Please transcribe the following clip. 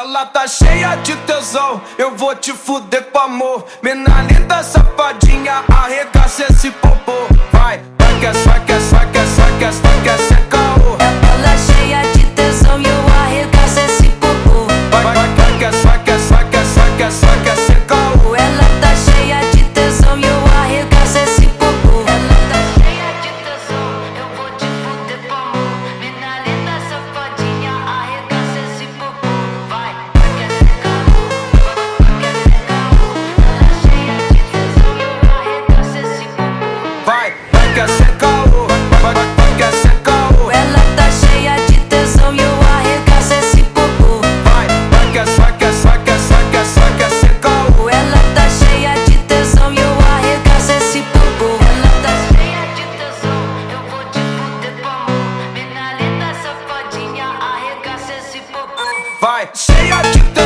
Ela tá cheia de tesão, eu vou te fuder com amor. Mina linda, safadinha, arregaça esse popô. Vai, vai que é, vai que é, vai que é, vai que é, vai que é, sem caô. Ela cheia de tesão e eu arregaço esse popô. Vai, vai, vai que é, vai que é, vai que é, vai que é, vai que é, sem caô. Ela tá cheia de tesão e eu arregaço esse popô. Ela tá cheia de tesão, eu vou te fuder com amor. Mina linda, safadinha, arregaça esse popô. Vai, vai que é sem caô, vai que é sem caô. Ela cheia de tesão e eu arregaço esse popô. Vai, vai que é sem caô, vai, vai que é sem caô. Ela tá cheia de tesão e eu arregaço esse popô. Vai, vai que é, vai que é, vai que é, vai que é, vai que é, sem caô. Ela tá cheia de tesão e eu arregaço esse popô. Ela tá cheia de tesão, eu vou te fuder com amor. Mina linda, safadinha, arregaça esse popô. Vai, cheia de tesão.